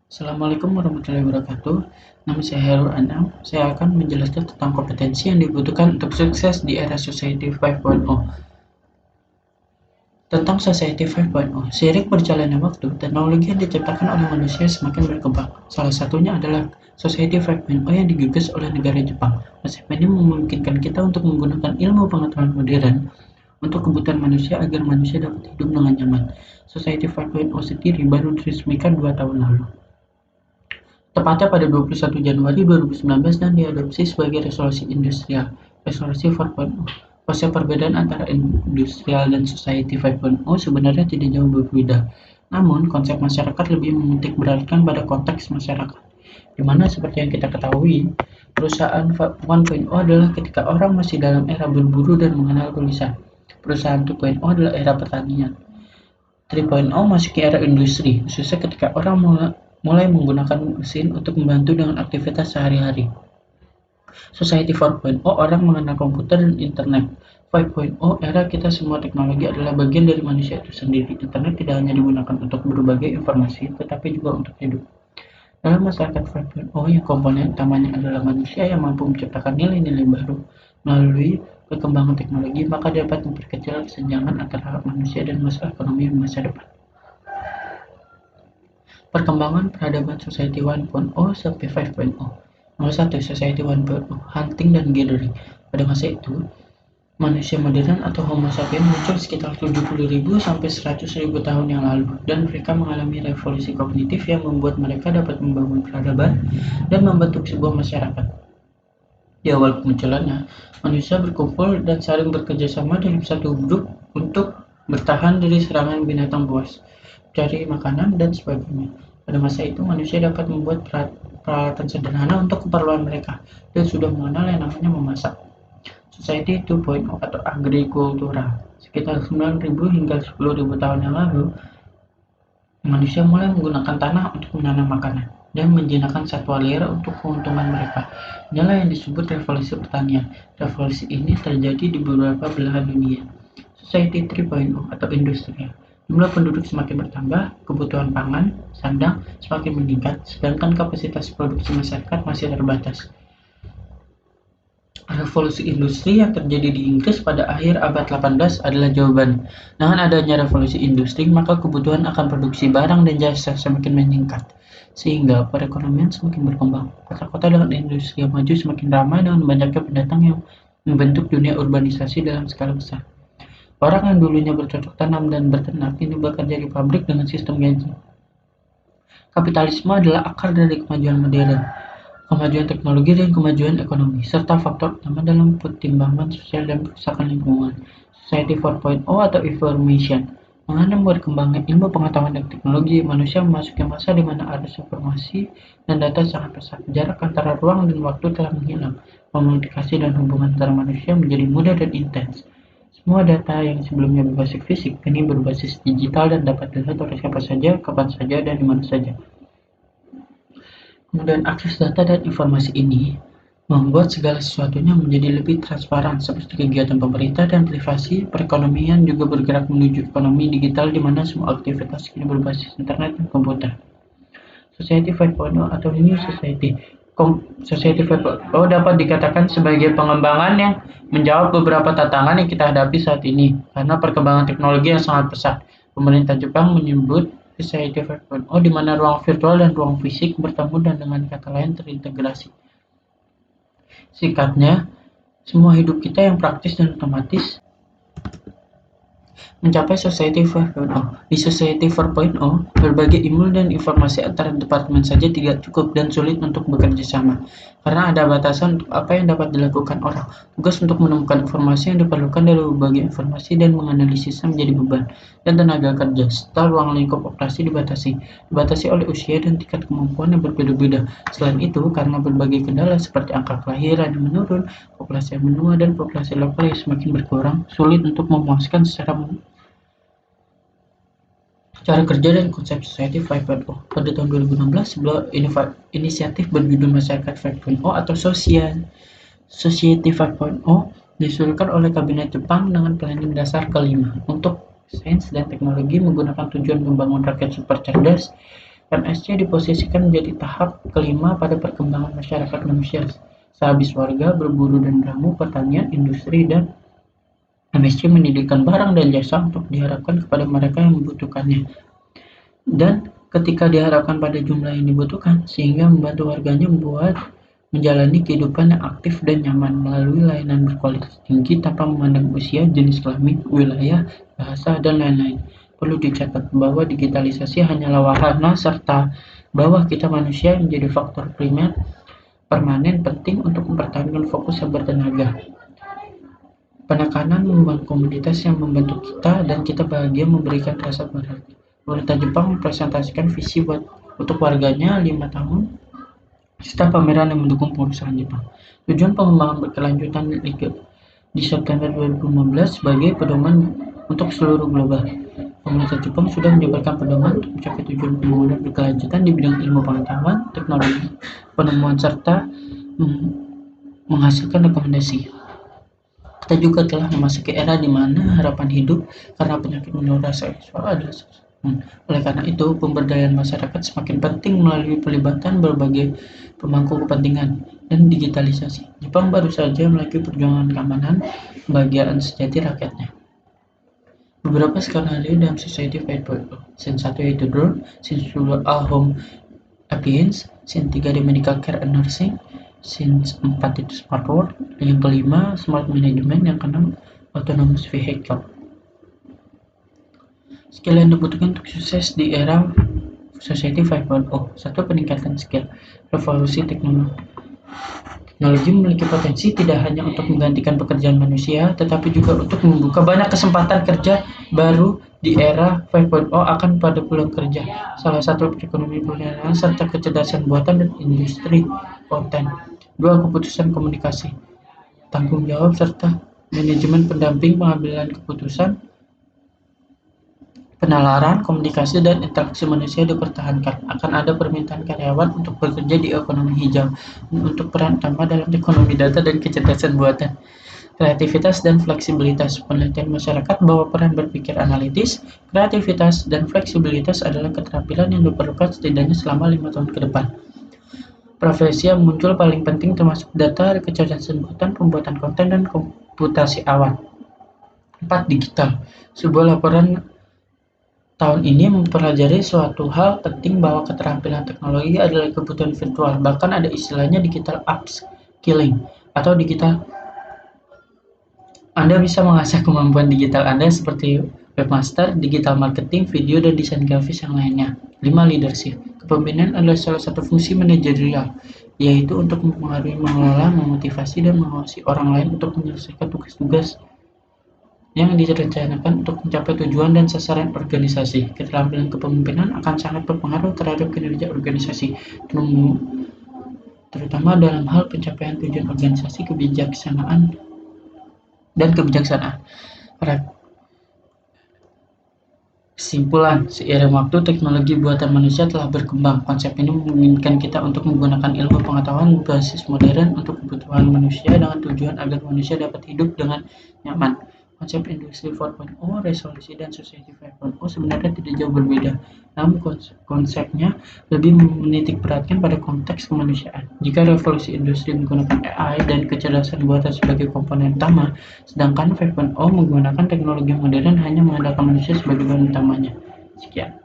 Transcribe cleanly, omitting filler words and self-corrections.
Assalamualaikum warahmatullahi wabarakatuh. Nama saya Herul Anam. Saya akan menjelaskan tentang kompetensi yang dibutuhkan untuk sukses di era Society 5.0. Tentang Society 5.0, seiring berjalannya waktu, teknologi yang diciptakan oleh manusia semakin berkembang. Salah satunya adalah Society 5.0 yang digagas oleh negara Jepang. Konsep ini memungkinkan kita untuk menggunakan ilmu pengetahuan modern untuk kebutuhan manusia agar manusia dapat hidup dengan nyaman. Society 5.0 sendiri baru diresmikan 2 tahun lalu, tepatnya pada 21 Januari 2019, dan diadopsi sebagai resolusi industrial, resolusi 4.0. Konsep perbedaan antara industrial dan society 5.0 sebenarnya tidak jauh berbeda. Namun, konsep masyarakat lebih menitik beratkan pada konteks masyarakat, di mana seperti yang kita ketahui, perusahaan 1.0 adalah ketika orang masih dalam era berburu dan mengenal tulisan. Perusahaan 2.0 adalah era pertanian. 3.0 masuk ke era industri, khususnya ketika orang mulai menggunakan mesin untuk membantu dengan aktivitas sehari-hari. Society 4.0 orang mengenal komputer dan internet. 5.0 era kita semua teknologi adalah bagian dari manusia itu sendiri. Internet tidak hanya digunakan untuk berbagai informasi, tetapi juga untuk hidup. Dalam masyarakat 5.0 yang komponen utamanya adalah manusia yang mampu menciptakan nilai-nilai baru melalui perkembangan teknologi, maka dapat memperkecil kesenjangan antara manusia dan masalah ekonomi di masa depan. Perkembangan peradaban Society 1.0 sampai 5.0. Nomor 1, Society 1.0, hunting dan gathering. Pada masa itu, manusia modern atau Homo sapiens muncul sekitar 70.000 sampai 100.000 tahun yang lalu, dan mereka mengalami revolusi kognitif yang membuat mereka dapat membangun peradaban dan membentuk sebuah masyarakat. Di awal kemunculannya, manusia berkumpul dan saling bekerja sama dalam satu grup untuk bertahan dari serangan binatang buas, cari makanan, dan sebagainya. Pada masa itu, manusia dapat membuat peralatan sederhana untuk keperluan mereka dan sudah mengenal yang namanya memasak. Society 2.0 atau agrikultura. Sekitar 9.000 hingga 10.000 tahun yang lalu, manusia mulai menggunakan tanah untuk menanam makanan dan menjinakkan satwa liar untuk keuntungan mereka. Inilah yang disebut revolusi pertanian. Revolusi ini terjadi di beberapa belahan dunia. Society 3.0 atau industrial. Jumlah penduduk semakin bertambah, kebutuhan pangan, sandang semakin meningkat, sedangkan kapasitas produksi masyarakat masih terbatas. Revolusi industri yang terjadi di Inggris pada akhir abad 18 adalah jawaban. Dengan adanya revolusi industri, maka kebutuhan akan produksi barang dan jasa semakin meningkat, sehingga perekonomian semakin berkembang. Kota-kota dengan industri yang maju semakin ramai dengan banyaknya pendatang yang membentuk dunia urbanisasi dalam skala besar. Orang yang dulunya bercocok tanam dan berternak kini bekerja di pabrik dengan sistem gaji. Kapitalisme adalah akar dari kemajuan modern, kemajuan teknologi, dan kemajuan ekonomi, serta faktor utama dalam pertimbangan sosial dan kerusakan lingkungan. Society 4.0 atau information. Mengenai berkembangnya ilmu pengetahuan dan teknologi, manusia memasuki masa di mana arus informasi dan data sangat pesat. Jarak antara ruang dan waktu telah menghilang. Komunikasi dan hubungan antara manusia menjadi mudah dan intens. Semua data yang sebelumnya berbasis fisik kini berbasis digital dan dapat dilihat oleh siapa saja, kapan saja, dan di mana saja. Kemudian akses data dan informasi ini membuat segala sesuatunya menjadi lebih transparan, seperti kegiatan pemerintah dan privasi. Perekonomian juga bergerak menuju ekonomi digital di mana semua aktivitas kini berbasis internet dan komputer. Society 5.0 atau New Society. Society 5.0 dapat dikatakan sebagai pengembangan yang menjawab beberapa tantangan yang kita hadapi saat ini karena perkembangan teknologi yang sangat pesat. Pemerintah Jepang menyebut Society 5.0 di mana ruang virtual dan ruang fisik bertemu dan dengan kata lain terintegrasi. Singkatnya, semua hidup kita yang praktis dan otomatis mencapai Society 4.0. Di Society 4.0, berbagai email dan informasi antara departemen saja tidak cukup dan sulit untuk bekerja sama, karena ada batasan untuk apa yang dapat dilakukan orang. Tugas untuk menemukan informasi yang diperlukan dari berbagai informasi dan menganalisisnya menjadi beban, dan tenaga kerja, serta ruang lingkup operasi dibatasi oleh usia dan tingkat kemampuan yang berbeda-beda. Selain itu, karena berbagai kendala seperti angka kelahiran yang menurun, populasi yang menua, dan populasi lokal yang semakin berkurang, sulit untuk memuaskan secara cara kerja dan konsep Society 5.0. Pada tahun 2016, sebuah inisiatif berjudul Masyarakat 5.0 atau Society 5.0 disusulkan oleh Kabinet Jepang dengan planning dasar kelima untuk sains dan teknologi menggunakan tujuan membangun rakyat super cerdas MSC diposisikan menjadi tahap kelima pada perkembangan masyarakat manusia, sehabis warga, berburu dan ramu, pertanian, industri, dan MSC menyediakan barang dan jasa untuk diharapkan kepada mereka yang membutuhkannya. Dan ketika diharapkan pada jumlah yang dibutuhkan, sehingga membantu warganya menjalani kehidupan yang aktif dan nyaman melalui layanan berkualitas tinggi tanpa memandang usia, jenis kelamin, wilayah, bahasa, dan lain-lain. Perlu dicatat bahwa digitalisasi hanyalah wahana serta bahwa kita manusia menjadi faktor primer permanen penting untuk mempertahankan fokus yang bertenaga. Penekanan membangun komunitas yang membantu kita dan kita bahagia memberikan rasa berharga. Pemerintah Jepang mempresentasikan visi untuk warganya 5 tahun serta pameran yang mendukung perusahaan Jepang. Tujuan pengembangan berkelanjutan di September 2015 sebagai pedoman untuk seluruh global. Pemerintah Jepang sudah menyebarkan pedoman untuk mencapai tujuan pembangunan berkelanjutan di bidang ilmu pengetahuan, teknologi, penemuan serta menghasilkan rekomendasi. Kita juga telah memasuki era di mana harapan hidup karena penyakit menular seksual adalah oleh karena itu, pemberdayaan masyarakat semakin penting melalui pelibatan berbagai pemangku kepentingan dan digitalisasi. Jepang baru saja melalui perjuangan keamanan kebahagiaan sejati rakyatnya. Beberapa skenario dalam Society 5.0. Scene 1 yaitu drone, Scene 2 home appliance, Scene 3 medical care and nursing, Scene 4 itu smart world, yang kelima smart management, yang keenam autonomous vehicle. Skill yang dibutuhkan untuk sukses di era Society 5.0. 1. Peningkatan skill. Revolusi teknologi. Teknologi memiliki potensi tidak hanya untuk menggantikan pekerjaan manusia, tetapi juga untuk membuka banyak kesempatan kerja baru di era 5.0 akan pada peluang kerja. Salah satu ekonomi perdagangan serta kecerdasan buatan dan industri konten. 2. Keputusan komunikasi. Tanggung jawab serta manajemen pendamping pengambilan keputusan. Penalaran, komunikasi, dan interaksi manusia dipertahankan. Akan ada permintaan karyawan untuk bekerja di ekonomi hijau dan untuk peran utama dalam ekonomi data dan kecerdasan buatan. Kreativitas dan fleksibilitas. Penelitian masyarakat bahwa peran berpikir analitis, kreativitas, dan fleksibilitas adalah keterampilan yang diperlukan setidaknya selama 5 tahun ke depan. Profesi yang muncul paling penting termasuk data, kecerdasan buatan, pembuatan konten, dan komputasi awan. 4. Digital. Sebuah laporan tahun ini mempelajari suatu hal penting bahwa keterampilan teknologi adalah kebutuhan virtual. Bahkan ada istilahnya digital upskilling atau digital. Anda bisa mengasah kemampuan digital Anda seperti webmaster, digital marketing, video, dan desain grafis yang lainnya. 5. Leadership. Kepemimpinan adalah salah satu fungsi manajerial, yaitu untuk mempengaruhi, mengelola, memotivasi, dan mengawasi orang lain untuk menyelesaikan tugas-tugas yang direncanakan untuk mencapai tujuan dan sasaran organisasi. Keterampilan kepemimpinan akan sangat berpengaruh terhadap kinerja organisasi, terutama dalam hal pencapaian tujuan organisasi, kebijaksanaan. Kesimpulan, seiring waktu, teknologi buatan manusia telah berkembang. Konsep ini memungkinkan kita untuk menggunakan ilmu pengetahuan berbasis modern untuk kebutuhan manusia dengan tujuan agar manusia dapat hidup dengan nyaman. Konsep industri 4.0, resolusi, dan society 5.0 sebenarnya tidak jauh berbeda, namun konsepnya lebih menitik beratkan pada konteks kemanusiaan. Jika revolusi industri menggunakan AI dan kecerdasan buatan sebagai komponen utama, sedangkan 5.0 menggunakan teknologi modern hanya mengandalkan manusia sebagai bahan utamanya. Sekian.